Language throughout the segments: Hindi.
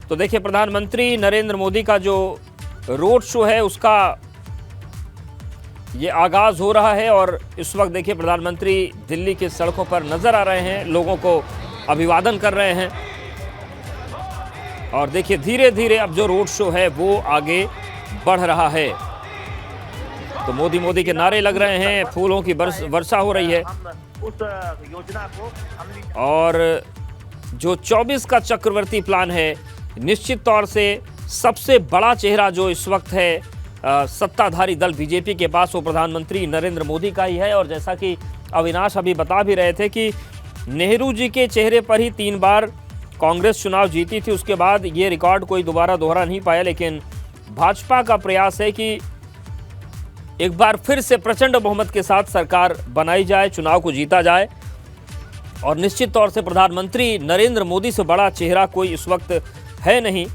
तो देखिए प्रधानमंत्री नरेंद्र मोदी का जो रोड शो है उसका ये आगाज हो रहा है और इस वक्त देखिए प्रधानमंत्री दिल्ली की सड़कों पर नजर आ रहे हैं, लोगों को अभिवादन कर रहे हैं और देखिए धीरे धीरे अब जो रोड शो है वो आगे बढ़ रहा है। तो मोदी मोदी के नारे लग रहे हैं, फूलों की वर्षा हो रही है उस योजना को और जो 24 का चक्रवर्ती प्लान है, निश्चित तौर से सबसे बड़ा चेहरा जो इस वक्त है सत्ताधारी दल बीजेपी के पास वो प्रधानमंत्री नरेंद्र मोदी का ही है। और जैसा कि अविनाश अभी बता भी रहे थे कि नेहरू जी के चेहरे पर ही 3 बार कांग्रेस चुनाव जीती थी, उसके बाद ये रिकॉर्ड कोई दोबारा दोहरा नहीं पाया। लेकिन भाजपा का प्रयास है कि एक बार फिर से प्रचंड बहुमत के साथ सरकार बनाई जाए, चुनाव को जीता जाए और निश्चित तौर से प्रधानमंत्री नरेंद्र मोदी से बड़ा चेहरा कोई इस वक्त है नहीं।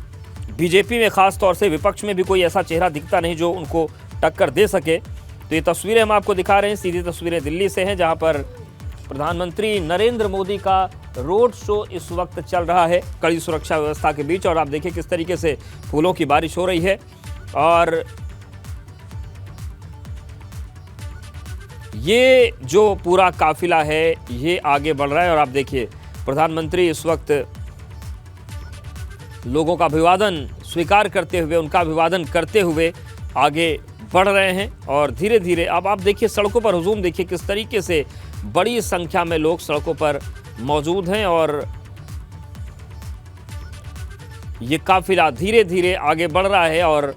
बीजेपी में खास तौर से विपक्ष में भी कोई ऐसा चेहरा दिखता नहीं जो उनको टक्कर दे सके। तो ये तस्वीरें हम आपको दिखा रहे हैं, सीधी तस्वीरें दिल्ली से हैं जहां पर प्रधानमंत्री नरेंद्र मोदी का रोड शो इस वक्त चल रहा है कड़ी सुरक्षा व्यवस्था के बीच। और आप देखिए किस तरीके से फूलों की बारिश हो रही है और ये जो पूरा काफिला है ये आगे बढ़ रहा है और आप देखिए प्रधानमंत्री इस वक्त लोगों का अभिवादन स्वीकार करते हुए, उनका अभिवादन करते हुए आगे बढ़ रहे हैं। और धीरे धीरे अब आप देखिए सड़कों पर हुजूम देखिए किस तरीके से बड़ी संख्या में लोग सड़कों पर मौजूद हैं और ये काफिला धीरे धीरे आगे बढ़ रहा है और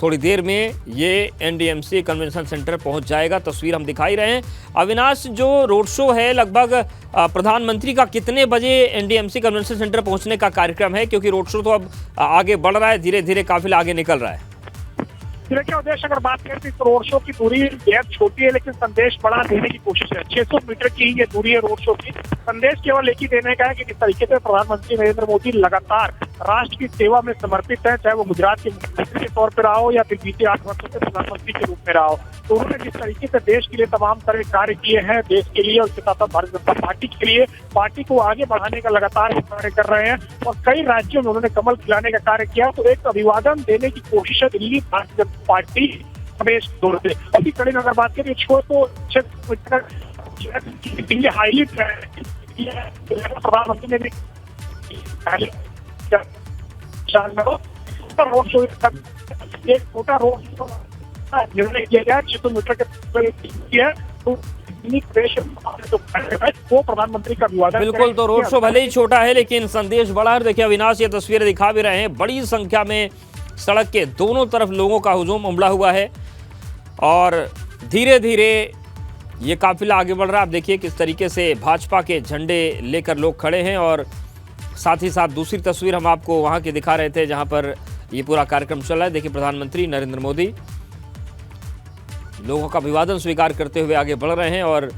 थोड़ी देर में ये एनडीएमसी कन्वेंशन सेंटर पहुंच जाएगा। तस्वीर हम दिखाई रहे हैं। अविनाश, जो रोड शो है लगभग प्रधानमंत्री का कितने बजे एनडीएमसी कन्वेंशन सेंटर पहुंचने का कार्यक्रम है, क्योंकि रोड शो तो अब आगे बढ़ रहा है, धीरे धीरे काफिला आगे निकल रहा है। क्या उद्देश्य अगर बात करें तो रोड शो की दूरी बेहद छोटी है लेकिन संदेश बड़ा देने की कोशिश है। 600 मीटर की ये दूरी है रोड शो की। संदेश केवल एक ही देने का है कि किस तरीके से प्रधानमंत्री नरेंद्र मोदी लगातार राष्ट्र की सेवा में समर्पित है, चाहे वो गुजरात के मुख्यमंत्री के तौर पर रहा हो या फिर बीते 8 वर्षों से प्रधानमंत्री के रूप में रहा हो। तो उन्होंने जिस तरीके से देश के लिए तमाम तरह कार्य किए हैं, देश के लिए और उसके साथ साथ भारतीय जनता पार्टी के लिए, पार्टी को आगे बढ़ाने का लगातार कार्य कर रहे हैं और कई राज्यों में उन्होंने कमल खिलाने का कार्य किया। तो एक अभिवादन देने की कोशिश है दिल्ली भारतीय जनता पार्टी रमेश दौर से। अभी कड़ी अगर बात करें छोड़ तो हाईली प्रधानमंत्री ने भी रोड शो एक छोटा रोड शो निर्णय किया गया 600 मीटर के वो प्रधानमंत्री का अभिवादन। बिल्कुल, तो रोड शो भले ही छोटा है लेकिन संदेश बड़ा है। देखिए अविनाश, ये तस्वीरें दिखा भी रहे हैं, बड़ी संख्या में सड़क के दोनों तरफ लोगों का हुजूम उमड़ा हुआ है और धीरे धीरे ये काफिला आगे बढ़ रहा है। आप देखिए किस तरीके से भाजपा के झंडे लेकर लोग खड़े हैं और साथ ही साथ दूसरी तस्वीर हम आपको वहां की दिखा रहे थे जहां पर ये पूरा कार्यक्रम चल रहा है। देखिए प्रधानमंत्री नरेंद्र मोदी लोगों का अभिवादन स्वीकार करते हुए आगे बढ़ रहे हैं और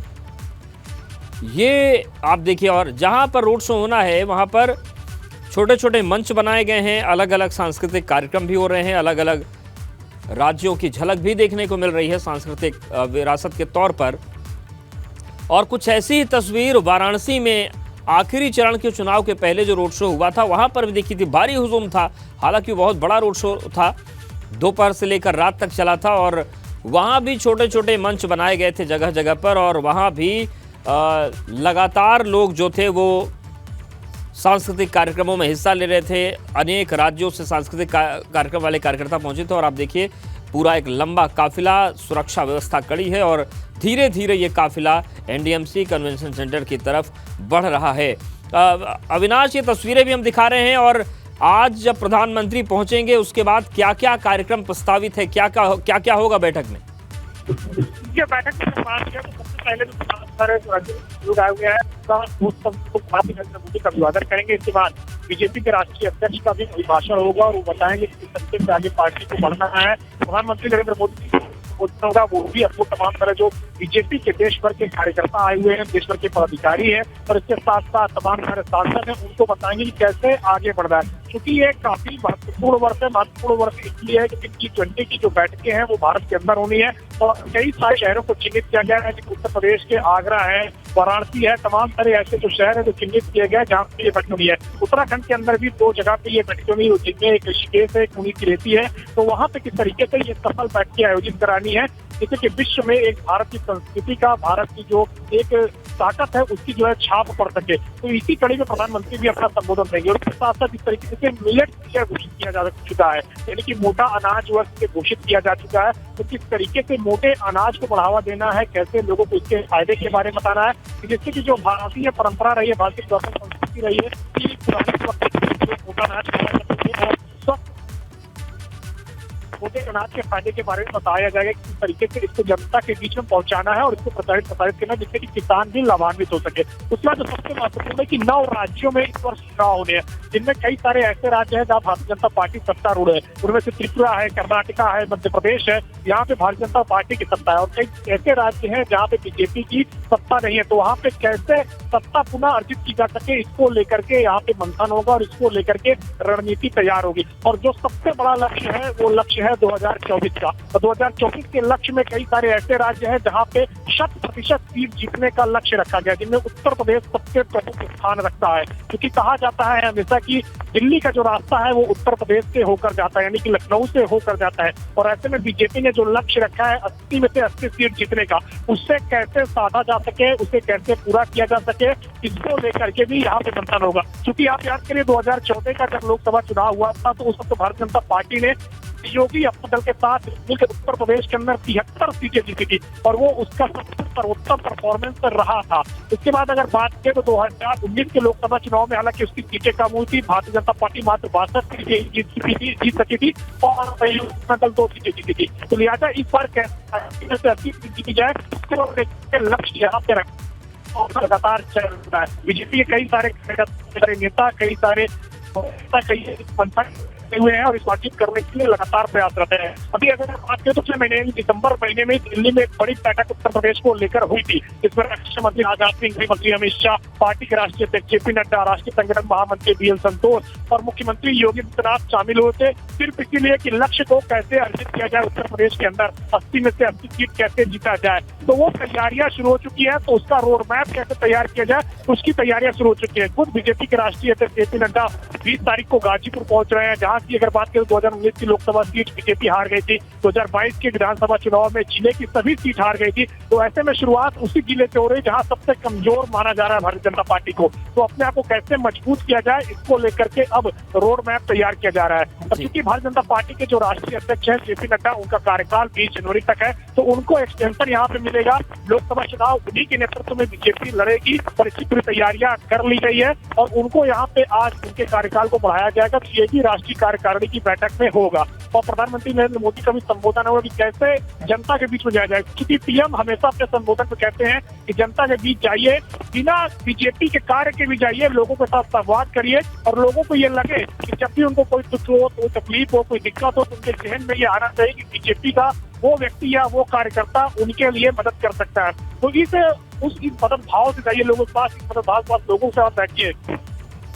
ये आप देखिए, और जहां पर रोड शो होना है वहां पर छोटे छोटे मंच बनाए गए हैं, अलग अलग सांस्कृतिक कार्यक्रम भी हो रहे हैं, अलग अलग राज्यों की झलक भी देखने को मिल रही है सांस्कृतिक विरासत के तौर पर। और कुछ ऐसी तस्वीर वाराणसी में आखिरी चरण के चुनाव के पहले जो रोड शो हुआ था वहां पर भी देखी थी, भारी हुजूम था। हालांकि बहुत बड़ा रोड शो था, दोपहर से लेकर रात तक चला था और वहां भी छोटे छोटे मंच बनाए गए थे जगह जगह पर और वहां भी लगातार लोग जो थे वो सांस्कृतिक कार्यक्रमों में हिस्सा ले रहे थे। अनेक राज्यों से सांस्कृतिक कार्यक्रम वाले कार्यकर्ता पहुंचे थे और आप देखिए पूरा एक लंबा काफिला, सुरक्षा व्यवस्था कड़ी है और धीरे धीरे ये काफिला एनडीएमसी कन्वेंशन सेंटर की तरफ बढ़ रहा है। अविनाश, ये तस्वीरें भी हम दिखा रहे हैं और आज जब प्रधानमंत्री पहुंचेंगे उसके बाद क्या क्या कार्यक्रम प्रस्तावित है, क्या क्या होगा बैठक में? ये बैठक में बात किया तो सबसे पहले लोग आए हुए हैं नरेंद्र मोदी का अभिवादन करेंगे। इसके बाद बीजेपी के राष्ट्रीय अध्यक्ष का भी अभिभाषण होगा और वो बताएंगे किस तरीके से आगे पार्टी को बढ़ना है। प्रधानमंत्री नरेंद्र मोदी होगा वो भी आपको तमाम तरह जो बीजेपी के देश भर के कार्यकर्ता आए हुए हैं, देश भर के पदाधिकारी हैं और इसके साथ साथ तमाम सारे सांसद हैं, उनको बताएंगे कि कैसे आगे बढ़ना है। क्योंकि ये काफी महत्वपूर्ण वर्ष है। महत्वपूर्ण वर्ष इसलिए है कि G20 की जो बैठकें हैं वो भारत के अंदर होनी है और कई सारे शहरों को चिन्हित किया गया है। उत्तर प्रदेश के आगरा है, वाराणसी है, तमाम सारे ऐसे जो शहर है जो चिन्हित किए गए जहाँ पे ये बैठक होनी है। उत्तराखंड के अंदर भी 2 जगह पे ये बैठक होनी है, जिनमें एक ऋषिकेश है, एक पुनीत की रेती है। तो वहाँ पे किस तरीके से ये सफल बैठकें आयोजित करानी है, जिससे कि विश्व में एक भारत की संस्कृति का, भारत की जो एक ताकत है उसकी जो है छाप पड़ सके। तो इसी कड़ी में प्रधानमंत्री भी अपना संबोधन देंगे और उसके साथ साथ इस तरीके से मिलेट घोषित किया जा चुका है, यानी कि मोटा अनाज वर्ष से घोषित किया जा चुका है। तो किस तरीके से मोटे अनाज को बढ़ावा देना है, कैसे लोगों को इसके फायदे के बारे में बताना है, जिससे कि जो भारतीय परंपरा रही है, भारतीय संस्कृति रही है कि पुराने वक्त में मोटा अनाज खाया करते थे और मोटे अनाज के फायदे के बारे में बताया जाएगा कि किस तरीके से इसको जनता के बीच में पहुंचाना है और इसको प्रचारित करना, जिससे कि किसान भी लाभान्वित हो सके। उसके बाद जो सबसे महत्वपूर्ण है कि 9 राज्यों में इस वर्ष चुनाव होने हैं, जिनमें कई सारे ऐसे राज्य हैं जहाँ भारतीय जनता पार्टी सत्तारूढ़ है। उनमें से त्रिपुरा है, कर्नाटका है, मध्य प्रदेश है, यहाँ पे भारतीय जनता पार्टी की सत्ता है और कई ऐसे राज्य हैं जहाँ पे बीजेपी की सत्ता नहीं है। तो वहाँ पे कैसे सत्ता पुनः अर्जित की जा सके, इसको लेकर के यहाँ पे मंथन होगा और इसको लेकर के रणनीति तैयार होगी। और जो सबसे बड़ा लक्ष्य है वो लक्ष्य है 2024 का। तो 2024 के लक्ष्य में कई सारे ऐसे राज्य हैं जहाँ पे 100% सीट जीतने का लक्ष्य रखा गया, जिनमें उत्तर प्रदेश सबसे प्रमुख स्थान रखता है। क्योंकि कहा जाता है हमेशा कि दिल्ली का जो रास्ता है वो उत्तर प्रदेश से होकर जाता है, यानी कि लखनऊ से होकर जाता है। और ऐसे में बीजेपी ने जो लक्ष्य रखा है 80 में से 80 सीट जीतने का, उससे कैसे साधा जा सके, उसे कैसे पूरा किया जा सके, इसको लेकर के भी यहाँ पे मंथन होगा। क्योंकि आप याद करिए 2014 का जब लोकसभा चुनाव हुआ था तो उस वक्त भारतीय जनता पार्टी ने योगी अपने दल के साथ मिलकर उत्तर प्रदेश के अंदर 73 सीटें जीती थी और वो उसका सबसे सर्वोत्तम परफॉर्मेंस रहा था। इसके बाद अगर बात करें तो 2019 के लोकसभा चुनाव में हालांकि उसकी सीटें कम हुई थी, भारतीय जनता पार्टी मात्र 62 सीटें जीत सकी थी और दल 2 सीटें जीती थी। तो लिहाजा इस बार कैसे 80 सीट जीती जाए उसको लक्ष्य यहाँ पे रखा लगातार चल रहा है। बीजेपी के कई सारे नेता, कई सारे हुए हैं और इस बातचीत करने के लिए लगातार प्रयासरत है। अभी अगर बात करें तो पिछले महीने दिसंबर महीने में दिल्ली में एक बड़ी बैठक उत्तर प्रदेश को लेकर हुई थी, जिसमें रक्षा मंत्री राजनाथ सिंह, गृह मंत्री अमित शाह, पार्टी के राष्ट्रीय अध्यक्ष जेपी नड्डा, राष्ट्रीय संगठन महामंत्री BL संतोष और मुख्यमंत्री योगी आदित्यनाथ शामिल हुए थे, सिर्फ इसीलिए कि लक्ष्य को कैसे अर्जित किया जाए, उत्तर प्रदेश के अंदर 80 में से 80 सीट कैसे जीता जाए। तो वो तैयारियां शुरू हो चुकी है। तो उसका रोड मैप कैसे तैयार किया जाए उसकी तैयारियां शुरू हो चुकी है। खुद बीजेपी के राष्ट्रीय अध्यक्ष जेपी नड्डा 20 तारीख को गाजीपुर पहुंच रहे हैं, जहां की अगर बात करें 2019 की लोकसभा सीट बीजेपी हार गई थी, 2022 के विधानसभा चुनाव में जिले की सभी सीट हार गई थी। तो ऐसे में शुरुआत उसी जिले से हो रही जहां सबसे कमजोर माना जा रहा है भारतीय जनता पार्टी को। तो अपने आप को कैसे मजबूत किया जाए इसको लेकर के अब रोड मैप तैयार किया जा रहा है। अब क्योंकि भारतीय जनता पार्टी के जो राष्ट्रीय अध्यक्ष है जेपी नड्डा, उनका कार्यकाल 20 जनवरी तक है, तो उनको एक्सटेंशन यहाँ पे मिलेगा। लोकसभा चुनाव उन्हीं के नेतृत्व में बीजेपी लड़ेगी और इसकी पूरी तैयारियां कर ली गई है और उनको यहाँ पे आज उनके कार्यकाल को बढ़ाया जाएगा। तो ये भी राष्ट्रीय कार्यकारिणी की बैठक में होगा और प्रधानमंत्री नरेंद्र मोदी का भी संबोधन होगा कि कैसे जनता के बीच में जाया जाए। क्योंकि पीएम हमेशा अपने संबोधन में कहते हैं कि जनता के बीच जाइए, बिना बीजेपी के कार्य के भी जाइए, लोगों के साथ संवाद करिए और लोगों को ये लगे कि जब भी उनको कोई दुख हो, कोई तकलीफ हो, कोई दिक्कत हो, तो उनके जहन में ये आना चाहिए कि बीजेपी का वो व्यक्ति या वो कार्यकर्ता उनके लिए मदद कर सकता है। तो इस मदद भाव से जाइए लोगों के पास, इस मदद भाव के पास लोगों से आप बैठिए।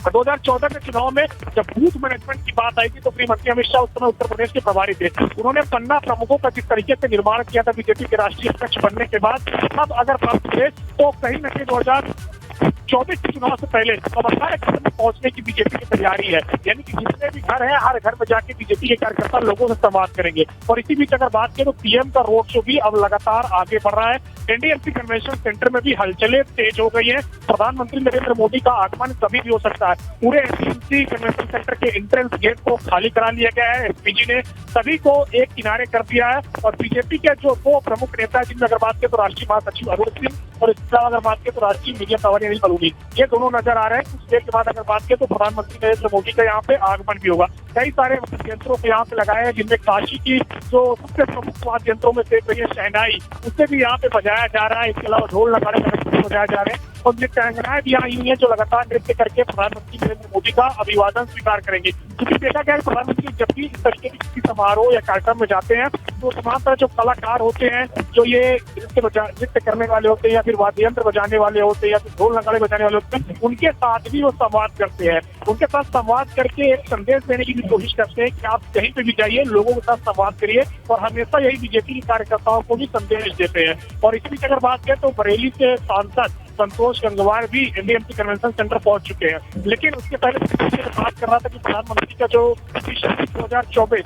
2014 के चुनाव में जब बूथ मैनेजमेंट की बात आई थी तो गृह मंत्री अमित शाह उस समय उत्तर प्रदेश के प्रभारी थे। उन्होंने 15 प्रमुखों का जिस तरीके से निर्माण किया था बीजेपी के राष्ट्रीय अध्यक्ष बनने के बाद, अब अगर बात करें तो कहीं न कहीं 2024 के चुनाव से पहले हर घर में पहुंचने की बीजेपी की तैयारी है। यानी कि जितने भी घर हैं हर घर में जाके बीजेपी के कार्यकर्ता लोगों से संवाद करेंगे। और इसी बीच अगर बात करें तो पीएम का रोड शो भी अब लगातार आगे बढ़ रहा है। NDMC कन्वेंशन सेंटर में भी हलचलें तेज हो गई है। प्रधानमंत्री नरेंद्र मोदी का आगमन कभी भी हो सकता है। पूरे NDMC कन्वेंशन सेंटर के एंट्रेंस गेट को खाली करा लिया गया है। एसपीजी ने सभी को एक किनारे कर दिया है और बीजेपी के जो 2 प्रमुख नेता है, जिनमें अगर बात करें तो राष्ट्रीय महासचिव अरुण सिंह और इसके अलावा अगर बात करें तो राष्ट्रीय मीडिया प्रभारी अनिल बलूनी, ये दोनों नजर आ रहे हैं। कुछ देर के बाद अगर बात करें तो प्रधानमंत्री नरेंद्र मोदी का यहाँ पे आगमन भी होगा। कई सारे यंत्रों को यहाँ पे लगाए हैं, जिनमें काशी की जो सबसे प्रमुख वाद्य यंत्रों में से शहनाई, उससे भी यहाँ पे बजाया जा रहा है। इसके अलावा ढोल नगाड़े बजाया जा रहे हैं। और नृत्यांगनाएं भी आई हुई है जो लगातार नृत्य करके प्रधानमंत्री नरेंद्र मोदी का अभिवादन स्वीकार करेंगे। क्योंकि देखा गया है प्रधानमंत्री जब भी इस तरीके की किसी समारोह या कार्यक्रम में जाते हैं तो तमाम तरह जो कलाकार होते हैं, जो ये नृत्य करने वाले होते हैं या फिर वाद्य यंत्र बजाने वाले होते हैं या फिर ढोल नगाड़े बजाने वाले होते हैं, उनके साथ भी वो संवाद करते हैं। उनके साथ संवाद करके एक संदेश देने की भी कोशिश करते हैं कि आप कहीं पे भी जाइए, लोगों के साथ संवाद करिए, और हमेशा यही बीजेपी के कार्यकर्ताओं को भी संदेश देते हैं। और इसी बीच अगर बात करें तो बरेली से सांसद संतोष गंगवार भी एनडीएमसी कन्वेंशन सेंटर पहुंच चुके हैं। लेकिन उसके पहले बात कर रहा था कि प्रधानमंत्री का जो 2024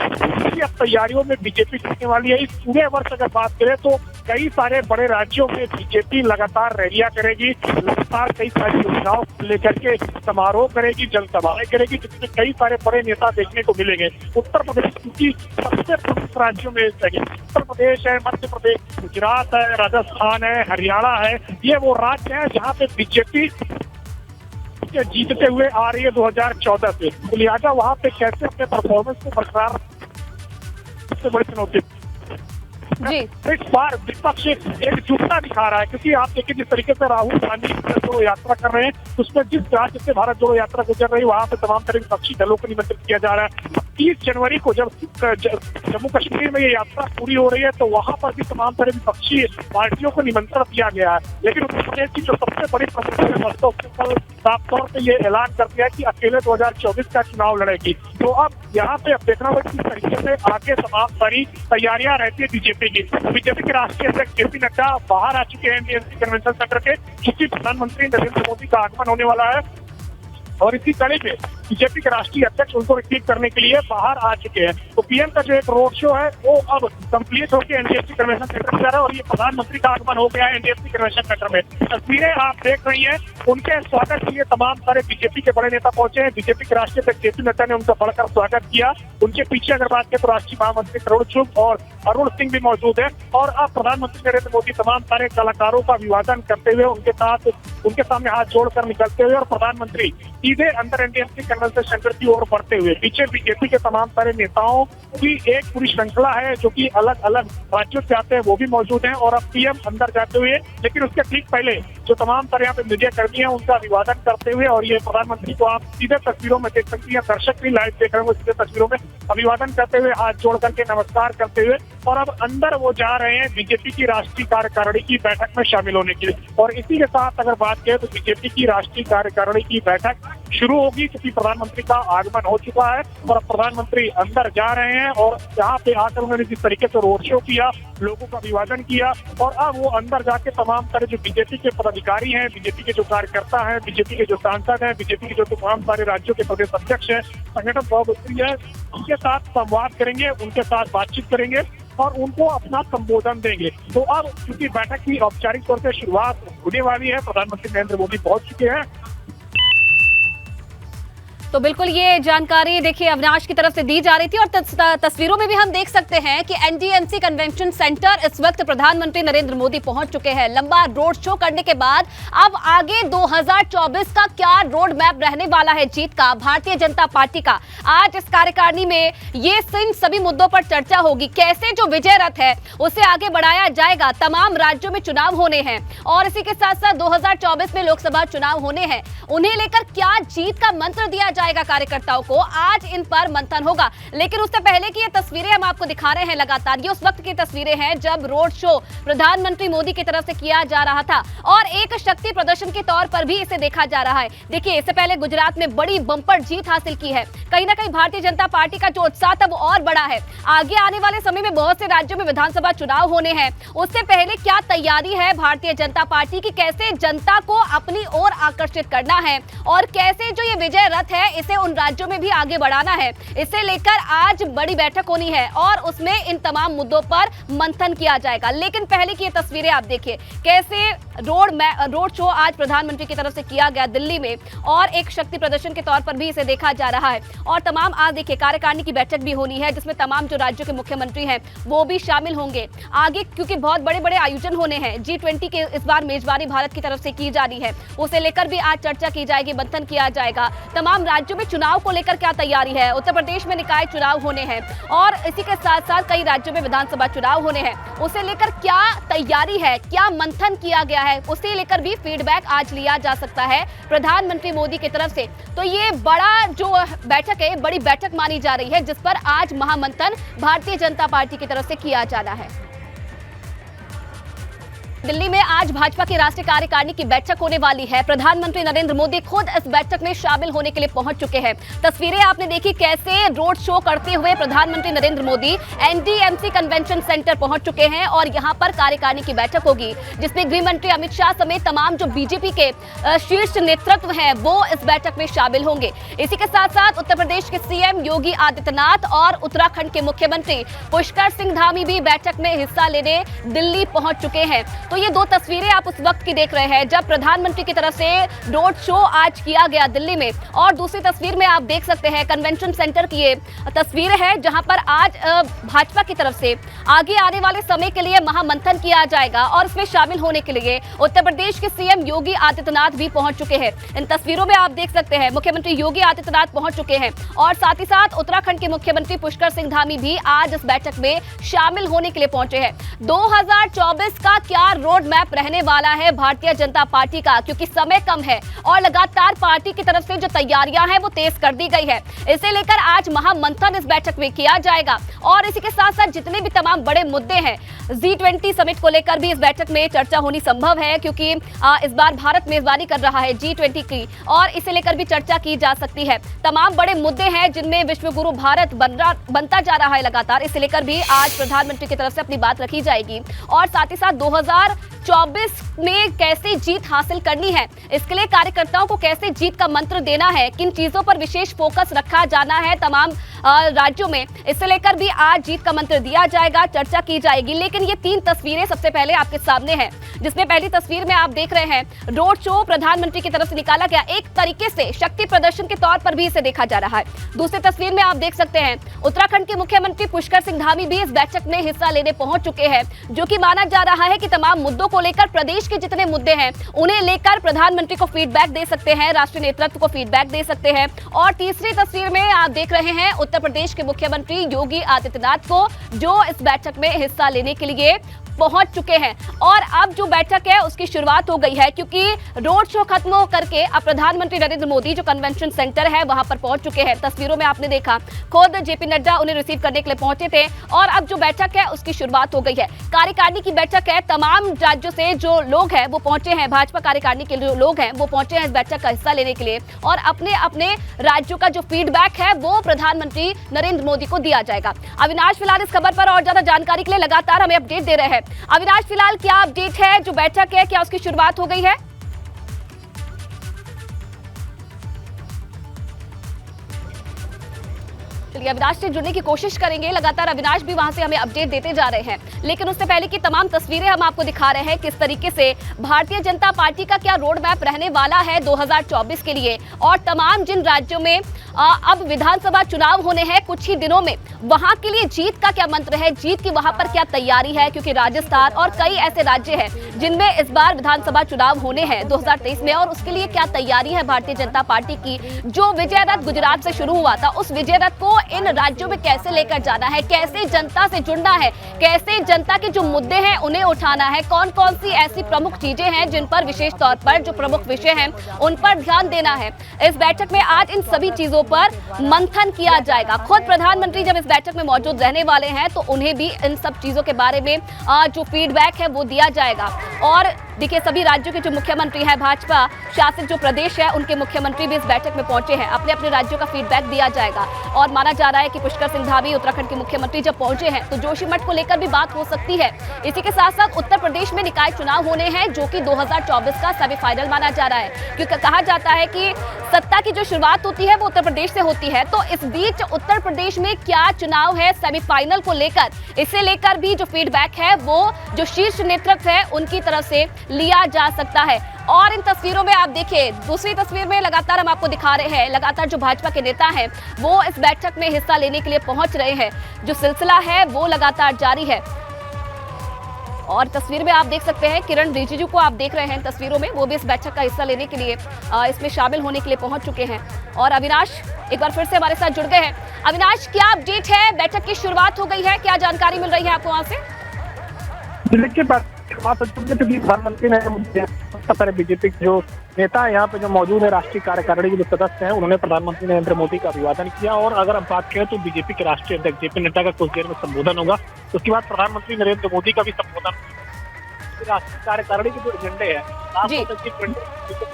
की अब तैयारियों में बीजेपी जीतने वाली है। इस पूरे वर्ष अगर बात करें तो कई सारे बड़े राज्यों में बीजेपी लगातार रैलियां करेगी, लगातार कई सारी योजनाओं को लेकर के समारोह करेगी, जनसभाएं करेगी, जिसमें कई सारे बड़े नेता देखने को मिलेंगे। उत्तर प्रदेश क्योंकि सबसे प्रमुख राज्यों में उत्तर प्रदेश है, मध्य प्रदेश, गुजरात है, राजस्थान है, हरियाणा है, ये वो राज्य है जहाँ पे बीजेपी जीतते हुए आ रही है 2014 से। तो लिहाजा वहाँ पे कैसे अपने परफॉर्मेंस को बरकरार, सबसे बड़ी चुनौती जी। इस बार विपक्ष एकजुटता दिखा रहा है, क्योंकि आप देखिए जिस तरीके से राहुल गांधी जो यात्रा कर रहे हैं, उसमें जिस राज्य से भारत जोड़ो यात्रा गुजर रही है वहाँ पे तमाम तरह के विपक्षी दलों को निमंत्रित किया जा रहा है। 30 जनवरी को जब जम्मू कश्मीर में ये यात्रा पूरी हो रही है तो वहाँ पर भी तमाम तरह की विपक्षी पार्टियों को निमंत्रण दिया गया है। लेकिन उत्तर प्रदेश की जो सबसे बड़ी समस्या कल साफ तौर पर ये ऐलान कर दिया है कि अकेले 2024 का चुनाव लड़ेगी। तो अब यहाँ पे अब देखना होगा किस तरीके से आगे तमाम सारी तैयारियां रहती है बीजेपी की। बीजेपी के राष्ट्रीय अध्यक्ष जेपी नड्डा बाहर आ चुके हैं एनडीएमसी कन्वेंशन सेंटर के, क्योंकि प्रधानमंत्री नरेंद्र मोदी का आगमन होने वाला है। और इसी कड़ी में बीजेपी के राष्ट्रीय अध्यक्ष उनको रिसीव करने के लिए बाहर आ चुके हैं। तो पीएम का जो एक रोड शो है वो अब कंप्लीट होकर एनडीएफसी कन्वेंशन सेंटर में जा रहा है, और ये प्रधानमंत्री का आगमन हो गया है एनडीएफसी कन्वेंशन सेंटर में। तस्वीरें आप देख रही हैं, उनके स्वागत के लिए तमाम सारे बीजेपी के बड़े नेता पहुंचे हैं। बीजेपी के राष्ट्रीय अध्यक्ष जेपी नड्डा ने उनका बढ़कर स्वागत किया। उनके पीछे अगर बात करें तो राष्ट्रीय महामंत्री करुण चुग और अरुण सिंह भी मौजूद है। और अब प्रधानमंत्री नरेंद्र मोदी तमाम सारे कलाकारों का अभिवादन करते हुए उनके सामने हाथ जोड़कर निकलते हुए और प्रधानमंत्री सीधे अंदर एनडीएमसी कन्वेंशन सेंटर की ओर बढ़ते हुए, पीछे बीजेपी के तमाम सारे नेताओं की एक पूरी श्रृंखला है जो कि अलग अलग राज्यों से आते हैं, वो भी मौजूद हैं। और अब पीएम अंदर जाते हुए, लेकिन उसके ठीक पहले जो तमाम तरह यहाँ पे मीडिया कर्मी है उनका अभिवादन करते हुए, और ये प्रधानमंत्री को आप सीधे तस्वीरों में देख सकती हैं, दर्शक भी लाइव देख रहे हैं, सीधे तस्वीरों में अभिवादन करते हुए, हाथ जोड़ करके नमस्कार करते हुए, और अब अंदर वो जा रहे हैं बीजेपी की राष्ट्रीय कार्यकारिणी की बैठक में शामिल होने के लिए। और इसी के साथ अगर बात करें तो बीजेपी की राष्ट्रीय कार्यकारिणी की बैठक शुरू होगी, क्योंकि प्रधानमंत्री का आगमन हो चुका है और अब प्रधानमंत्री अंदर जा रहे हैं। और यहाँ पे आकर उन्होंने जिस तरीके से रोड शो किया, लोगों का अभिवादन किया, और अब वो अंदर जाके तमाम तरह जो बीजेपी के पदाधिकारी हैं, बीजेपी के जो कार्यकर्ता हैं, बीजेपी के जो सांसद हैं, बीजेपी के जो तमाम सारे राज्यों के प्रदेश अध्यक्ष हैं, संगठन सभापति है, उनके साथ संवाद करेंगे, उनके साथ बातचीत करेंगे और उनको अपना संबोधन देंगे। तो अब क्योंकि बैठक की औपचारिक तौर से शुरुआत होने वाली है, प्रधानमंत्री नरेंद्र मोदी पहुंच चुके हैं। तो बिल्कुल ये जानकारी देखिए अविनाश की तरफ से दी जा रही थी, और तस्वीरों में भी हम देख सकते हैं कि एनडीएमसी कन्वेंशन सेंटर इस वक्त प्रधानमंत्री नरेंद्र मोदी पहुंच चुके हैं। लंबा रोड शो करने के बाद अब आगे 2024 का क्या रोड मैप रहने वाला है जीत का, भारतीय जनता पार्टी का। आज इस कार्यकारिणी में ये सभी मुद्दों पर चर्चा होगी। कैसे जो विजय रथ है उसे आगे बढ़ाया जाएगा। तमाम राज्यों में चुनाव होने हैं और इसी के साथ साथ 2024 में लोकसभा चुनाव होने हैं, उन्हें लेकर क्या जीत का मंत्र दिया जाएगा कार्यकर्ताओं को, आज इन पर मंथन होगा। लेकिन उससे पहले की ये तस्वीरें हम आपको दिखा रहे हैं लगातार, ये उस वक्त की तस्वीरें हैं जब रोड शो प्रधानमंत्री मोदी की तरफ से किया जा रहा था और एक शक्ति प्रदर्शन के तौर पर भी इसे देखा जा रहा है। देखिए इससे पहले गुजरात में बड़ी बम्पर जीत हासिल की है। कहीं ना कहीं भारतीय जनता पार्टी का जो उत्साह था वो और बड़ा है। आगे आने वाले समय में बहुत से राज्यों में विधानसभा चुनाव होने हैं, उससे पहले क्या तैयारी है भारतीय जनता पार्टी की, कैसे जनता को अपनी ओर आकर्षित करना है और कैसे जो ये विजय रथ है इसे उन राज्यों में भी आगे बढ़ाना है, इसे लेकर आज बड़ी बैठक होनी है और उसमें इन तमाम मुद्दों पर मंथन किया जाएगा। लेकिन पहले की ये तस्वीरें आप देखिए कैसे रोड शो आज प्रधानमंत्री की तरफ से किया गया दिल्ली में और एक शक्ति प्रदर्शन के तौर पर भी इसे देखा जा रहा है। और तमाम आज देखिए कार्यकारिणी की बैठक भी होनी है जिसमें तमाम जो राज्यों के मुख्यमंत्री हैं वो भी शामिल होंगे आगे, क्योंकि बहुत बड़े बड़े आयोजन होने हैं। G20 के इस बार मेजबानी भारत की तरफ से की जा रही है, उसे लेकर भी आज चर्चा की जाएगी, मंथन किया जाएगा। तमाम राज्यों में चुनाव को लेकर क्या तैयारी है। उत्तर प्रदेश में निकाय चुनाव होने हैं और इसी के साथ साथ कई राज्यों में विधानसभा चुनाव होने हैं, उसे लेकर क्या तैयारी है, क्या मंथन किया गया है, उसे लेकर भी फीडबैक आज लिया जा सकता है प्रधानमंत्री मोदी की तरफ से। तो ये बड़ा जो बैठक है, बड़ी बैठक मानी जा रही है, जिस पर आज महामंथन भारतीय जनता पार्टी की तरफ से किया जाना है। दिल्ली में आज भाजपा की राष्ट्रीय कार्यकारिणी की बैठक होने वाली है। प्रधानमंत्री नरेंद्र मोदी खुद इस बैठक में शामिल होने के लिए पहुंच चुके हैं। तस्वीरें आपने देखी कैसे रोड शो करते हुए प्रधानमंत्री Narendra Modi NDMC convention centre पहुंच चुके हैं और यहां पर कार्यकारिणी की बैठक होगी, जिसमें गृह मंत्री अमित शाह समेत तमाम जो बीजेपी के शीर्ष नेतृत्व हैं वो इस बैठक में शामिल होंगे। इसी के साथ साथ उत्तर प्रदेश के सीएम योगी आदित्यनाथ और उत्तराखंड के मुख्यमंत्री पुष्कर सिंह धामी भी बैठक में हिस्सा लेने दिल्ली पहुंच चुके हैं। तो ये दो तस्वीरें आप उस वक्त की देख रहे हैं जब प्रधानमंत्री की तरफ से रोड शो आज किया गया दिल्ली में, और दूसरी तस्वीर में आप देख सकते हैं कन्वेंशन सेंटर की ये तस्वीर है जहां पर आज भाजपा की तरफ से आगे आने वाले समय के लिए महामंथन किया जाएगा और इसमें शामिल होने के लिए उत्तर प्रदेश के सीएम योगी आदित्यनाथ भी पहुंच चुके हैं। इन तस्वीरों में आप देख सकते हैं मुख्यमंत्री योगी आदित्यनाथ पहुंच चुके हैं और साथ ही साथ उत्तराखंड के मुख्यमंत्री पुष्कर सिंह धामी भी आज इस बैठक में शामिल होने के लिए पहुंचे हैं। 2024 का क्या रोड मैप रहने वाला है भारतीय जनता पार्टी का, क्योंकि समय कम है और लगातार पार्टी की तरफ से जो तैयारियां हैं वो तेज कर दी गई है। इसे लेकर आज महामंथन इस बैठक में किया जाएगा और इसी के साथ साथ जितने भी तमाम बड़े मुद्दे हैं, G20 समिट को लेकर भी इस बैठक में चर्चा होनी संभव है, क्योंकि इस बार भारत मेजबानी कर रहा है G20 की और इसे लेकर भी चर्चा की जा सकती है। तमाम बड़े मुद्दे हैं जिनमें विश्वगुरु भारत बनता जा रहा है लगातार, इसे लेकर भी आज प्रधानमंत्री की तरफ से अपनी बात रखी जाएगी और साथ ही साथ 2024 में कैसे जीत हासिल करनी है, इसके लिए कार्यकर्ताओं को कैसे जीत का मंत्र देना है, किन चीजों पर विशेष फोकस रखा जाना है तमाम राज्यों में, इसे लेकर भी आज जीत का मंत्र दिया जाएगा, चर्चा की जाएगी। लेकिन ये तीन तस्वीरें सबसे पहले आपके सामने हैं, जिसमें पहली तस्वीर में आप देख रहे हैं रोड शो प्रधानमंत्री की तरफ से निकाला गया, एक तरीके से शक्ति प्रदर्शन के तौर पर भी इसे देखा जा रहा है। दूसरी तस्वीर में आप देख सकते हैं उत्तराखंड के मुख्यमंत्री पुष्कर सिंह धामी भी इस बैठक में हिस्सा लेने पहुंच चुके हैं, जो कि माना जा रहा है कि तमाम मुद्दों को लेकर, प्रदेश के जितने मुद्दे हैं उन्हें लेकर प्रधानमंत्री को फीडबैक दे सकते हैं, राष्ट्रीय नेतृत्व को फीडबैक दे सकते हैं। और तीसरी तस्वीर में आप देख रहे हैं उत्तर प्रदेश के मुख्यमंत्री योगी आदित्यनाथ को, जो इस बैठक में हिस्सा लेने के लिए पहुंच चुके हैं और अब जो बैठक है उसकी शुरुआत हो गई है, क्योंकि रोड शो खत्म हो करके अब प्रधानमंत्री नरेंद्र मोदी जो कन्वेंशन सेंटर है वहां पर पहुंच चुके हैं। तस्वीरों में आपने देखा खुद जेपी नड्डा उन्हें रिसीव करने के लिए पहुंचे थे और अब जो बैठक है उसकी शुरुआत हो गई है। कार्यकारिणी की बैठक है, तमाम राज्यों से जो लोग हैं वो पहुंचे हैं, भाजपा कार्यकारिणी के जो लोग हैं वो पहुंचे हैं इस बैठक का हिस्सा लेने के लिए और अपने अपने राज्यों का जो फीडबैक है वो प्रधानमंत्री नरेंद्र मोदी को दिया जाएगा। अविनाश फिलहाल इस खबर पर और ज्यादा जानकारी के लिए लगातार हमें अपडेट दे रहे हैं। अविनाश, फिलहाल क्या अपडेट है, जो बैठक है क्या उसकी शुरुआत हो गई है? चलिए अविनाश से जुड़ने की कोशिश करेंगे, लगातार अविनाश भी वहां से हमें अपडेट देते जा रहे हैं। लेकिन उससे पहले की तमाम तस्वीरें हम आपको दिखा रहे हैं किस तरीके से भारतीय जनता पार्टी का क्या रोड मैप रहने वाला है 2024 के लिए और तमाम जिन राज्यों में अब विधानसभा चुनाव होने हैं कुछ ही दिनों में, वहां के लिए जीत का क्या मंत्र है, जीत की वहां पर क्या तैयारी है, क्योंकि राजस्थान और कई ऐसे राज्य हैं जिनमें इस बार विधानसभा चुनाव होने हैं 2023 में और उसके लिए क्या तैयारी है भारतीय जनता पार्टी की। जो विजय रथ गुजरात से शुरू हुआ था उस विजय रथ को इन राज्यों में कैसे लेकर जाना है, कैसे जनता से जुड़ना है, कैसे जनता के जो मुद्दे हैं उन्हें उठाना है, कौन कौन सी ऐसी प्रमुख चीजें हैं जिन पर विशेष तौर पर जो प्रमुख विषय हैं उन पर ध्यान देना है। इस बैठक में आज इन सभी चीजों पर मंथन किया जाएगा। खुद प्रधानमंत्री जब इस बैठक में मौजूद रहने वाले हैं तो उन्हें भी इन सब चीजों के बारे में जो फीडबैक है वो दिया जाएगा। और देखिए सभी राज्यों के जो मुख्यमंत्री हैं, भाजपा शासित जो प्रदेश है उनके मुख्यमंत्री भी इस बैठक में पहुंचे हैं, अपने अपने राज्यों का फीडबैक दिया जाएगा। और माना जा रहा है कि पुष्कर सिंह धामी उत्तराखंड के मुख्यमंत्री जब पहुंचे हैं तो जोशीमठ को लेकर भी बात हो सकती है। इसी के साथ साथ उत्तर प्रदेश में निकाय चुनाव होने हैं जो कि 2024 का सेमीफाइनल माना जा रहा है, क्योंकि कहा जाता है कि सत्ता की जो शुरुआत होती है वो उत्तर प्रदेश से होती है। तो इस बीच उत्तर प्रदेश में क्या चुनाव है सेमीफाइनल को लेकर, इसे लेकर भी जो फीडबैक है वो जो शीर्ष नेतृत्व है उनकी तरफ से लिया जा सकता है। और इन तस्वीरों में आप देखिए, दूसरी तस्वीर में लगातार हम आपको दिखा रहे हैं, लगातार जो भाजपा के नेता हैं वो इस बैठक में हिस्सा लेने के लिए पहुंच रहे हैं। जो सिलसिला है वो लगातार जारी है। और तस्वीर में आप देख सकते हैं किरण रिजिजू को आप देख रहे हैं तस्वीरों में, वो भी इस बैठक का हिस्सा लेने के लिए इसमें शामिल होने के लिए पहुंच चुके हैं। और अविनाश एक बार फिर से हमारे साथ जुड़ गए हैं। अविनाश, क्या अपडेट है? बैठक की शुरुआत हो गई है, क्या जानकारी मिल रही है आपको वहां से? प्रधानमंत्री ने बीजेपी के जो नेता है यहाँ पे जो मौजूद है, राष्ट्रीय कार्यकारिणी के जो सदस्य हैं, उन्होंने प्रधानमंत्री नरेंद्र मोदी का अभिवादन किया। और अगर अब बात करें तो बीजेपी के राष्ट्रीय अध्यक्ष जेपी नड्डा का कुछ देर में संबोधन होगा, उसके बाद प्रधानमंत्री नरेंद्र मोदी का भी संबोधन। राष्ट्रीय कार्यकारिणी के जो एजेंडे है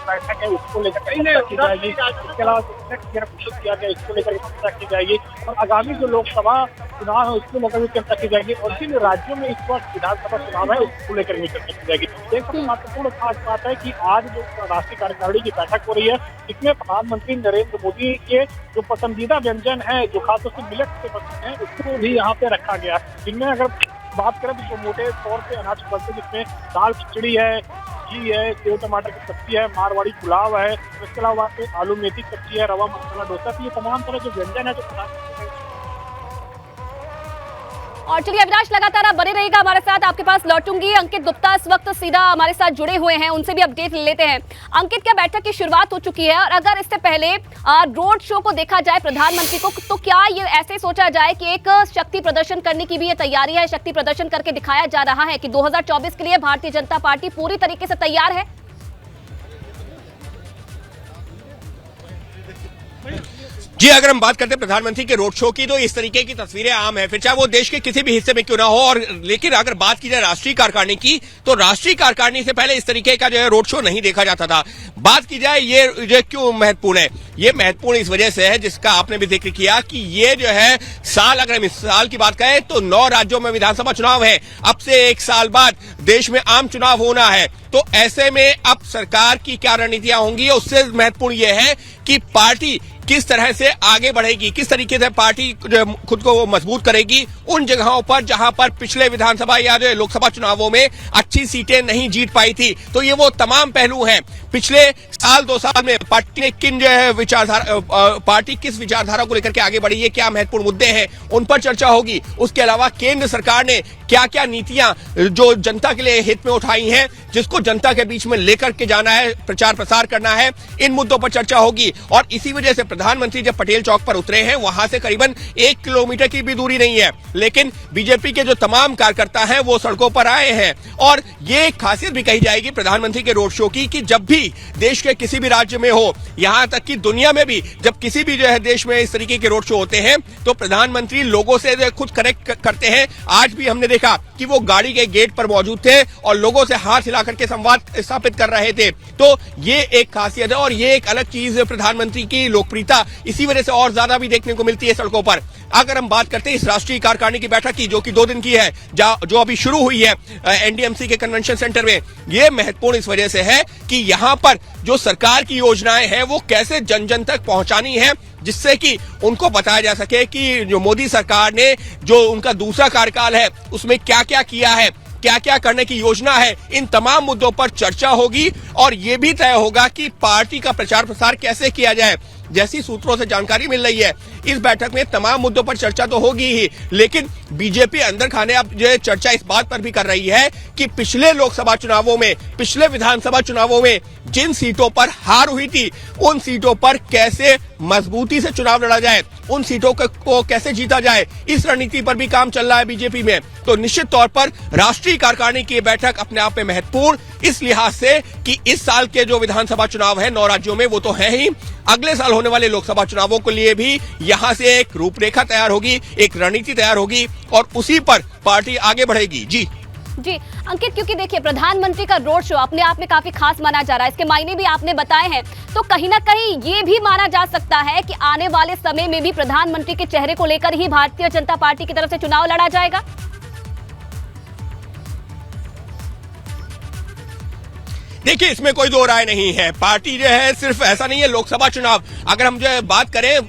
बैठक है उसको लेकर की जाएगी, इसके अलावा घोषित किया गया इसको लेकर चर्चा की जाएगी और आगामी जो लोकसभा चुनाव है उसको लेकर भी चर्चा की जाएगी और जिन राज्यों में इस वक्त विधानसभा चुनाव है उसको लेकर भी चर्चा की जाएगी। एक सबसे महत्वपूर्ण खास बात है कि आज जो राष्ट्रीय कार्यकारिणी की बैठक हो रही है, इसमें प्रधानमंत्री नरेंद्र मोदी के जो पसंदीदा व्यंजन है, जो खासतौर से मिलेट से बनते हैं, उसको भी यहाँ पे रखा गया है। जिनमें अगर बात करें तो मोटे तौर पे अनाज बनते, जिसमें दाल खिचड़ी है, घी है, सेव टमाटर की सब्जी है, मारवाड़ी पुलाव है, इसके अलावा आलू मेथी सब्जी है, रवा मसाला डोसा, तो ये तमाम तरह के व्यंजन है जो और चलिए अविनाश, लगातार आप बने रहिएगा हमारे साथ, आपके पास लौटूंगी। अंकित गुप्ता इस वक्त सीधा हमारे साथ जुड़े हुए हैं, उनसे भी अपडेट ले लेते हैं। अंकित, क्या बैठक की शुरुआत हो चुकी है? और अगर इससे पहले रोड शो को देखा जाए प्रधानमंत्री को, तो क्या ये ऐसे सोचा जाए कि एक शक्ति प्रदर्शन करने की भी ये तैयारी है, शक्ति प्रदर्शन करके दिखाया जा रहा है कि 2024 के लिए भारतीय जनता पार्टी पूरी तरीके से तैयार है? जी, अगर हम बात करते हैं प्रधानमंत्री के रोड शो की, तो इस तरीके की तस्वीरें आम है, फिर चाहे वो देश के किसी भी हिस्से में क्यों ना हो। और लेकिन अगर बात की जाए राष्ट्रीय कार्यकारिणी की, तो राष्ट्रीय कार्यकारिणी से पहले इस तरीके का जो है रोड शो नहीं देखा जाता था। बात की जाए ये क्यों महत्वपूर्ण है, ये महत्वपूर्ण इस वजह से है, जिसका आपने भी जिक्र किया कि ये जो है साल, अगर हम इस साल की बात करें तो 9 राज्यों में विधानसभा चुनाव है। अब से 1 साल बाद देश में आम चुनाव होना है, तो ऐसे में अब सरकार की क्या रणनीतियां होंगी, उससे महत्वपूर्ण यह है कि पार्टी किस तरह से आगे बढ़ेगी, किस तरीके से पार्टी खुद को मजबूत करेगी उन जगहों पर जहां पर पिछले विधानसभा या लोकसभा चुनावों में अच्छी सीटें नहीं जीत पाई थी। तो ये वो तमाम पहलू हैं। पिछले साल 2 साल में पार्टी ने किन जो है पार्टी किस विचारधारा को लेकर के आगे बढ़ी है, क्या महत्वपूर्ण मुद्दे हैं, उन पर चर्चा होगी। उसके अलावा केंद्र सरकार ने क्या क्या नीतियां जो जनता के लिए हित में उठाई हैं, जिसको जनता के बीच में लेकर के जाना है, प्रचार प्रसार करना है, इन मुद्दों पर चर्चा होगी। और इसी वजह से प्रधानमंत्री जब पटेल चौक पर उतरे हैं, वहां से करीबन 1 किलोमीटर की भी दूरी नहीं है, लेकिन बीजेपी के जो तमाम कार्यकर्ता हैं वो सड़कों पर आए हैं। और ये एक खासियत भी कही जाएगी प्रधानमंत्री के रोड शो की कि जब भी देश के किसी भी राज्य में हो, यहां तक कि दुनिया में भी जब किसी भी जो है देश में इस तरीके के रोड शो होते हैं, तो प्रधानमंत्री लोगों से खुद कनेक्ट करते हैं। आज भी हमने देखा कि वो गाड़ी के गेट पर मौजूद थे और लोगों से हाथ हिला करके संवाद स्थापित कर रहे थे। तो ये एक खासियत है और ये एक अलग चीज प्रधानमंत्री की लोकप्रियता इसी वजह से और ज्यादा भी देखने को मिलती है सड़कों पर। अगर हम बात करते हैं इस राष्ट्रीय कार्यकारिणी की बैठक की, जो कि 2 दिन की है, जो अभी शुरू हुई है एनडीएमसी के कन्वेंशन सेंटर में, ये महत्वपूर्ण इस वजह से है कि यहाँ पर जो सरकार की योजनाएं हैं वो कैसे जन जन तक पहुंचानी है, जिससे कि उनको बताया जा सके कि जो मोदी सरकार ने जो उनका दूसरा कार्यकाल है उसमें क्या क्या किया है, क्या क्या करने की योजना है। इन तमाम मुद्दों पर चर्चा होगी और ये भी तय होगा कि पार्टी का प्रचार प्रसार कैसे किया जाए। जैसी सूत्रों से जानकारी मिल रही है, इस बैठक में तमाम मुद्दों पर चर्चा तो होगी ही, लेकिन बीजेपी अंदर खाने अब जो चर्चा इस बात पर भी कर रही है कि पिछले लोकसभा चुनावों में, पिछले विधानसभा चुनावों में जिन सीटों पर हार हुई थी, उन सीटों पर कैसे मजबूती से चुनाव लड़ा जाए, उन सीटों को कैसे जीता जाए, इस रणनीति पर भी काम चल रहा है बीजेपी में। तो निश्चित तौर पर राष्ट्रीय कार्यकारिणी की बैठक अपने आप में महत्वपूर्ण इस लिहाज से कि इस साल के जो विधानसभा चुनाव है 9 राज्यों में, वो तो है ही, अगले साल होने वाले लोकसभा चुनावों के लिए भी यहां से एक रूपरेखा तैयार होगी, एक रणनीति तैयार होगी और उसी पर पार्टी आगे बढ़ेगी। जी अंकित, क्योंकि देखिए प्रधानमंत्री का रोड शो अपने आप में काफी खास माना जा रहा है, इसके मायने भी आपने बताए हैं, तो कहीं ना कहीं ये भी माना जा सकता है कि आने वाले समय में भी प्रधानमंत्री के चेहरे को लेकर ही भारतीय जनता पार्टी की तरफ से चुनाव लड़ा जाएगा। देखिए, इसमें कोई दो राय नहीं है। पार्टी जो है, सिर्फ ऐसा नहीं है लोकसभा चुनाव, अगर हम जो है बात करें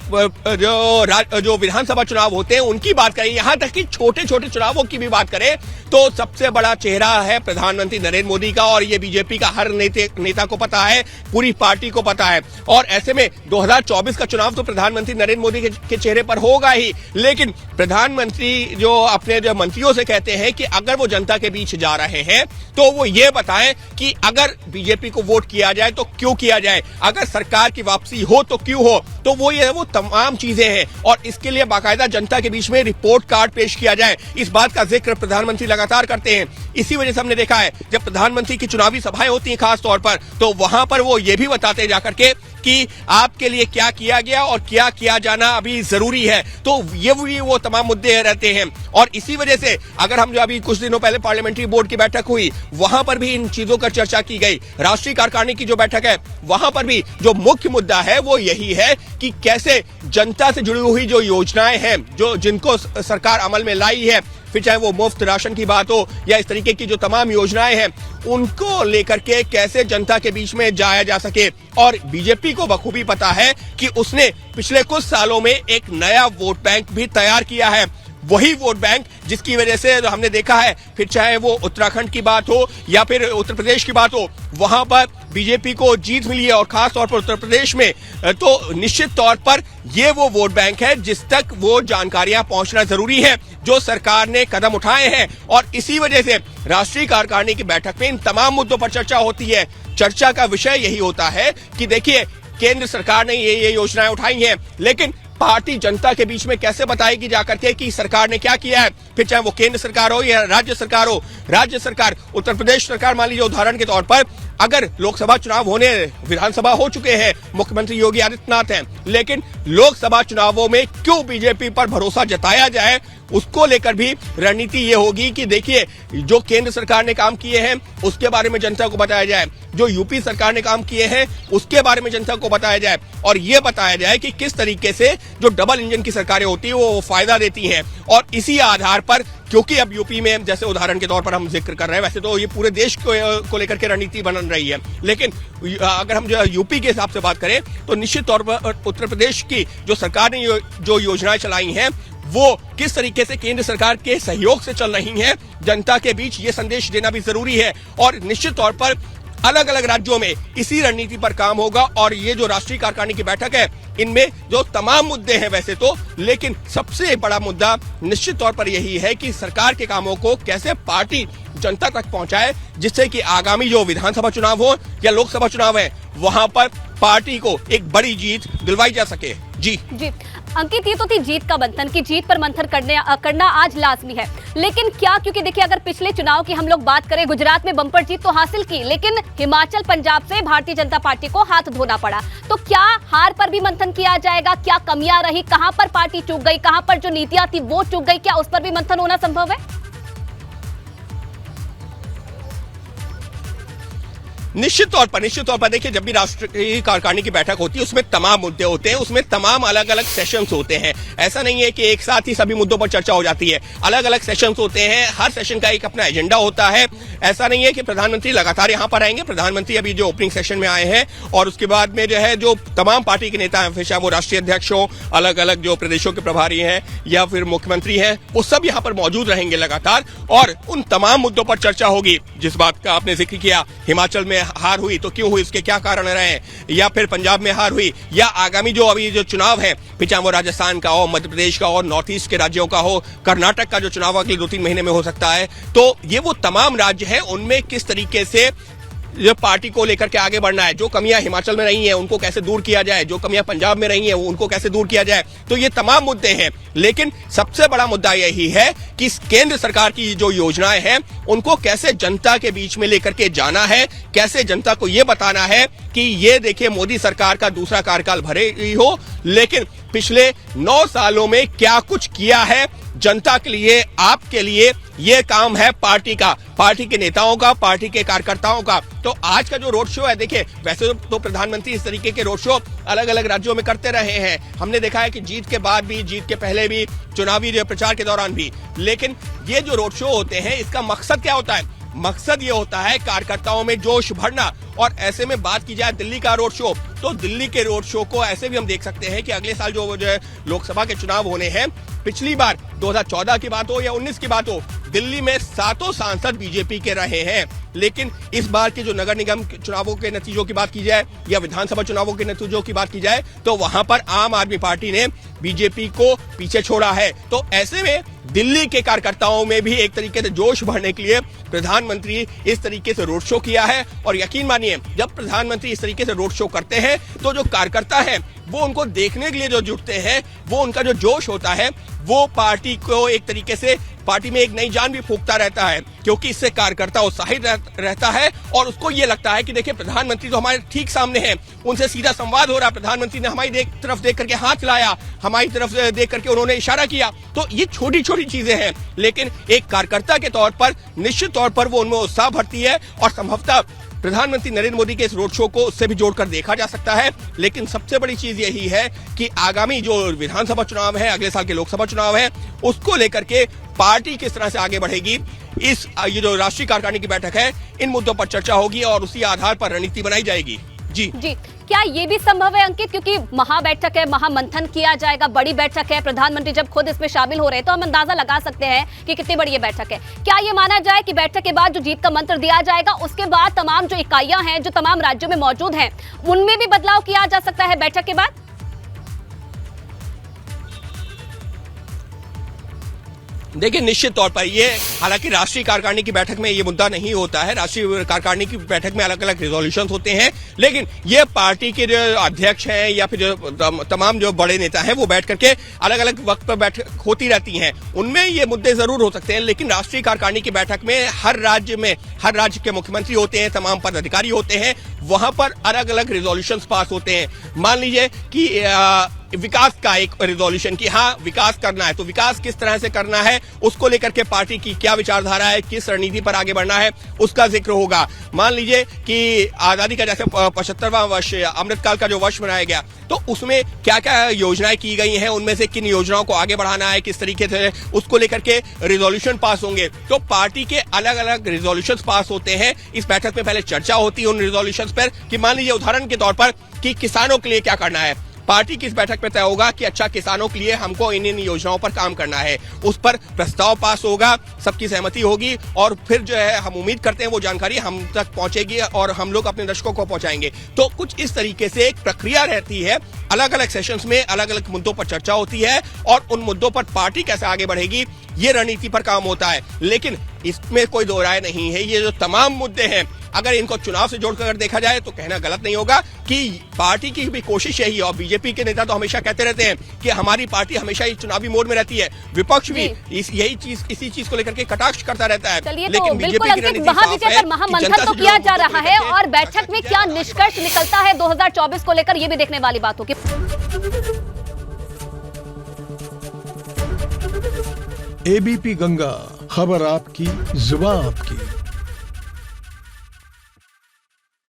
जो विधानसभा चुनाव होते हैं उनकी बात करें, यहां तक कि छोटे छोटे चुनावों की भी बात करें, तो सबसे बड़ा चेहरा है प्रधानमंत्री नरेंद्र मोदी का। और ये बीजेपी का हर नेता को पता है, पूरी पार्टी को पता है। और ऐसे में 2024 का चुनाव तो प्रधानमंत्री नरेंद्र मोदी के चेहरे पर होगा ही। लेकिन प्रधानमंत्री जो अपने जो मंत्रियों से कहते हैं कि अगर वो जनता के बीच जा रहे हैं तो वो ये बताएं कि अगर बीजेपी को वोट किया जाए तो क्यों किया जाए, अगर सरकार की वापसी हो तो क्यों हो। तो वो तमाम चीजें हैं और इसके लिए बाकायदा जनता के बीच में रिपोर्ट कार्ड पेश किया जाए, इस बात का जिक्र प्रधानमंत्री लगातार करते हैं। इसी वजह से हमने देखा है जब प्रधानमंत्री की चुनावी सभाएं होती हैं खास तौर पर, तो वहां पर वो ये भी बताते जाकर के कि आपके लिए क्या किया गया और क्या किया जाना अभी जरूरी है। तो ये वो तमाम मुद्दे रहते हैं। और इसी वजह से अगर हम जो अभी कुछ दिनों पहले पार्लियामेंट्री बोर्ड की बैठक हुई, वहां पर भी इन चीजों पर चर्चा की गई। राष्ट्रीय कार्यकारिणी की जो बैठक है, वहां पर भी जो मुख्य मुद्दा है वो यही है कि कैसे जनता से जुड़ी हुई जो योजनाएं हैं, जिनको सरकार अमल में लाई है, फिर चाहे वो मुफ्त राशन की बात हो या इस तरीके की जो तमाम योजनाएं हैं, उनको लेकर के कैसे जनता के बीच में जाया जा सके। और बीजेपी को बखूबी पता है कि उसने पिछले कुछ सालों में एक नया वोट बैंक भी तैयार किया है। वही वोट बैंक जिसकी वजह से जो हमने देखा है, फिर चाहे वो उत्तराखंड की बात हो या फिर उत्तर प्रदेश की बात हो, वहां पर बीजेपी को जीत मिली है। और खास तौर पर उत्तर प्रदेश में तो निश्चित तौर पर ये वो वोट बैंक है जिस तक वो जानकारियां पहुंचना जरूरी है, जो सरकार ने कदम उठाए हैं। और इसी वजह से राष्ट्रीय कार्यकारिणी की बैठक में इन तमाम मुद्दों पर चर्चा होती है। चर्चा का विषय यही होता है कि देखिए, केंद्र सरकार ने ये योजनाएं उठाई हैं, लेकिन पार्टी जनता के बीच में कैसे बताएगी जाकर के कि सरकार ने क्या किया है। फिर चाहे वो केंद्र सरकार हो या राज्य सरकार हो। राज्य सरकार, उत्तर प्रदेश सरकार मान लीजिए उदाहरण के तौर पर, अगर लोकसभा चुनाव होने, विधानसभा हो चुके हैं, मुख्यमंत्री योगी आदित्यनाथ हैं, लेकिन लोकसभा चुनावों में क्यों बीजेपी पर भरोसा जताया जाए, उसको लेकर भी रणनीति ये होगी कि देखिए, जो केंद्र सरकार ने काम किए हैं उसके बारे में जनता को बताया जाए, जो यूपी सरकार ने काम किए हैं उसके बारे में जनता को बताया जाए, और ये बताया जाए कि किस तरीके से जो डबल इंजन की सरकारें होती है वो फायदा देती हैं। और इसी आधार पर, क्योंकि अब यूपी में जैसे उदाहरण के तौर पर हम जिक्र कर रहे हैं, वैसे तो ये पूरे देश को लेकर के रणनीति बन रही है, लेकिन अगर हम जो यूपी के हिसाब से बात करें तो निश्चित तौर पर उत्तर प्रदेश की जो सरकार ने जो योजनाएं चलाई हैं वो किस तरीके से केंद्र सरकार के सहयोग से चल रही हैं, जनता के बीच ये संदेश देना भी जरूरी है। और निश्चित तौर पर अलग अलग राज्यों में इसी रणनीति पर काम होगा। और ये जो राष्ट्रीय कार्यकारिणी की बैठक है, इनमें जो तमाम मुद्दे हैं वैसे तो, लेकिन सबसे बड़ा मुद्दा निश्चित तौर पर यही है कि सरकार के कामों को कैसे पार्टी जनता तक पहुंचाए, जिससे कि आगामी जो विधानसभा चुनाव हो या लोकसभा चुनाव है, वहां पर पार्टी को एक बड़ी जीत दिलवाई जा सके। जी अंकित, ये तो थी जीत का मंथन कि जीत पर मंथन करना आज लाजमी है, लेकिन क्या, क्योंकि देखिए अगर पिछले चुनाव की हम लोग बात करें, गुजरात में बम्पर जीत तो हासिल की, लेकिन हिमाचल पंजाब से भारतीय जनता पार्टी को हाथ धोना पड़ा। तो क्या हार पर भी मंथन किया जाएगा? क्या कमियां रही, कहां पर पार्टी चूक गई, कहां पर जो नीतियां थी वो चूक गई, क्या उस पर भी मंथन होना संभव है? निश्चित तौर पर देखिए, जब भी राष्ट्रीय कार्यकारिणी की बैठक होती है उसमें तमाम मुद्दे होते हैं, उसमें तमाम अलग अलग सेशंस होते हैं। ऐसा नहीं है कि एक साथ ही सभी मुद्दों पर चर्चा हो जाती है, अलग अलग सेशंस होते हैं, हर सेशन का एक अपना एजेंडा होता है। ऐसा नहीं है कि प्रधानमंत्री लगातार यहाँ पर आएंगे। प्रधानमंत्री अभी जो ओपनिंग सेशन में आए हैं और उसके बाद में जो है जो तमाम पार्टी के नेता हैं, फिर चाहे वो राष्ट्रीय अध्यक्ष हो, अलग अलग जो प्रदेशों के प्रभारी हैं या फिर मुख्यमंत्री हैं, वो सब यहाँ पर मौजूद रहेंगे लगातार। और उन तमाम मुद्दों पर चर्चा होगी। जिस बात का आपने जिक्र किया, हिमाचल में हार हुई तो क्यों हुई, इसके क्या कारण रहे, या फिर पंजाब में हार हुई, या आगामी जो अभी जो चुनाव है, फिर चाहे वो राजस्थान का हो, मध्य प्रदेश का हो, नॉर्थ ईस्ट के राज्यों का हो, कर्नाटक का जो चुनाव अगले 2-3 महीने में हो सकता है, तो ये वो तमाम राज्य हैं, उनमें किस तरीके से जो पार्टी को लेकर के आगे बढ़ना है, जो कमियां हिमाचल में रही हैं उनको कैसे दूर किया जाए, जो कमियां पंजाब में रही हैं उनको कैसे दूर किया जाए। तो ये तमाम मुद्दे हैं, लेकिन सबसे बड़ा मुद्दा यही है कि केंद्र सरकार की जो योजनाएं हैं उनको कैसे जनता के बीच में लेकर के जाना है, कैसे जनता को ये बताना है कि ये देखिए, मोदी सरकार का दूसरा कार्यकाल भले ही हो, लेकिन पिछले 9 सालों में क्या कुछ किया है जनता के लिए, आपके लिए। ये काम है पार्टी का, पार्टी के नेताओं का, पार्टी के कार्यकर्ताओं का। तो आज का जो रोड शो है, देखिए वैसे तो प्रधानमंत्री इस तरीके के रोड शो अलग अलग राज्यों में करते रहे हैं, हमने देखा है कि जीत के बाद भी, जीत के पहले भी, चुनावी प्रचार के दौरान भी, लेकिन ये जो रोड शो होते हैं इसका मकसद क्या होता है? मकसद ये होता है कार्यकर्ताओं में जोश भरना। और ऐसे में बात की जाए दिल्ली का रोड शो, तो दिल्ली के रोड शो को ऐसे भी हम देख सकते हैं कि अगले साल जो है लोकसभा के चुनाव होने हैं, पिछली बार 2014 की बात हो या 19 की बात हो, दिल्ली में 7 सांसद बीजेपी के रहे हैं। लेकिन इस बार के जो नगर निगम चुनावों के नतीजों की बात की जाए या विधानसभा चुनावों के नतीजों की बात की जाए, तो वहां पर आम आदमी पार्टी ने बीजेपी को पीछे छोड़ा है। तो ऐसे में दिल्ली के कार्यकर्ताओं में भी एक तरीके से जोश भरने के लिए प्रधानमंत्री इस तरीके से रोड शो किया है। और यकीन मानिए, जब प्रधानमंत्री इस तरीके से रोड शो करते हैं तो जो कार्यकर्ता है वो उनको देखने के लिए जो जुटते हैं, वो उनका जो जोश होता है वो पार्टी को एक तरीके से पार्टी में एक नई जान भी फूंकता रहता है, क्योंकि इससे कार्यकर्ता उत्साहित रहता है और उसको ये लगता है कि देखिए प्रधानमंत्री तो हमारे ठीक सामने हैं, उनसे सीधा संवाद हो रहा है, प्रधानमंत्री ने हमारी तरफ देख करके हाथ हिलाया, हमारी तरफ देख करके उन्होंने इशारा किया। तो ये छोटी छोटी चीजें हैं, लेकिन एक कार्यकर्ता के तौर पर निश्चित तौर पर वो उनमें उत्साह भरती है और संभवतः प्रधानमंत्री नरेंद्र मोदी के इस रोड शो को उससे भी जोड़कर देखा जा सकता है। लेकिन सबसे बड़ी चीज यही है कि आगामी जो विधानसभा चुनाव है, अगले साल के लोकसभा चुनाव है, उसको लेकर के पार्टी किस तरह से आगे बढ़ेगी, ये जो राष्ट्रीय कार्यकारिणी की बैठक है, इन मुद्दों पर चर्चा होगी और उसी आधार पर रणनीति बनाई जाएगी। जी, क्या ये भी संभव है अंकित, क्योंकि महाबैठक है, महामंथन किया जाएगा, बड़ी बैठक है, प्रधानमंत्री जब खुद इसमें शामिल हो रहे हैं तो हम अंदाजा लगा सकते हैं कि कितनी बड़ी ये बैठक है। क्या ये माना जाए कि बैठक के बाद जो जीत का मंत्र दिया जाएगा, उसके बाद तमाम जो इकाइयां हैं जो तमाम राज्यों में मौजूद हैं, उनमें भी बदलाव किया जा सकता है बैठक के बाद? देखिए, निश्चित तौर पर ये, हालांकि राष्ट्रीय कार्यकारिणी की बैठक में ये मुद्दा नहीं होता है, राष्ट्रीय कार्यकारिणी की बैठक में अलग अलग रिजोल्यूशन होते हैं, लेकिन ये पार्टी के जो अध्यक्ष हैं या फिर जो तमाम जो बड़े नेता हैं वो बैठ करके अलग अलग वक्त पर बैठक होती रहती हैं, उनमें ये मुद्दे जरूर हो सकते हैं। लेकिन राष्ट्रीय कार्यकारिणी की बैठक में हर राज्य के मुख्यमंत्री होते हैं, तमाम पदाधिकारी होते हैं, वहां पर अलग अलग रिजोल्यूशन पास होते हैं। मान लीजिए कि विकास का एक रिजोल्यूशन की हाँ विकास करना है, तो विकास किस तरह से करना है उसको लेकर के पार्टी की क्या विचारधारा है, किस रणनीति पर आगे बढ़ना है, उसका जिक्र होगा। मान लीजिए कि आजादी का जैसे 75वां वर्ष, अमृतकाल का जो वर्ष मनाया गया, तो उसमें क्या क्या योजनाएं की गई हैं, उनमें से किन योजनाओं को आगे बढ़ाना है, किस तरीके से उसको लेकर के रिजोल्यूशन पास होंगे। तो पार्टी के अलग अलग रिजोल्यूशन पास होते हैं। इस बैठक में पहले चर्चा होती है उन रिजोल्यूशन पर कि मान लीजिए उदाहरण के तौर पर कि किसानों के लिए क्या करना है, पार्टी की इस बैठक में तय होगा कि अच्छा किसानों के लिए हमको इन योजनाओं पर काम करना है, उस पर प्रस्ताव पास होगा, सबकी सहमति होगी और फिर जो है हम उम्मीद करते हैं वो जानकारी हम तक पहुंचेगी और हम लोग अपने दर्शकों को पहुंचाएंगे। तो कुछ इस तरीके से एक प्रक्रिया रहती है, अलग अलग सेशंस में अलग अलग मुद्दों पर चर्चा होती है और उन मुद्दों पर पार्टी कैसे आगे बढ़ेगी ये रणनीति पर काम होता है। लेकिन इसमें कोई दो राय नहीं है, ये जो तमाम मुद्दे हैं अगर इनको चुनाव से जोड़कर देखा जाए तो कहना गलत नहीं होगा कि पार्टी की भी कोशिश यही है। और बीजेपी के नेता तो हमेशा कहते रहते हैं कि हमारी पार्टी हमेशा ही चुनावी मोड में रहती है, विपक्ष भी इसी चीज को लेकर के कटाक्ष करता रहता है। लेकिन बीजेपी की रणनीति महाविजय पर महामंथन तो किया जा रहा है और बैठक में क्या निष्कर्ष निकलता है 2024 को लेकर, ये भी देखने वाली बात होगी। एबीपी गंगा, खबर आपकी, जुबान आपकी।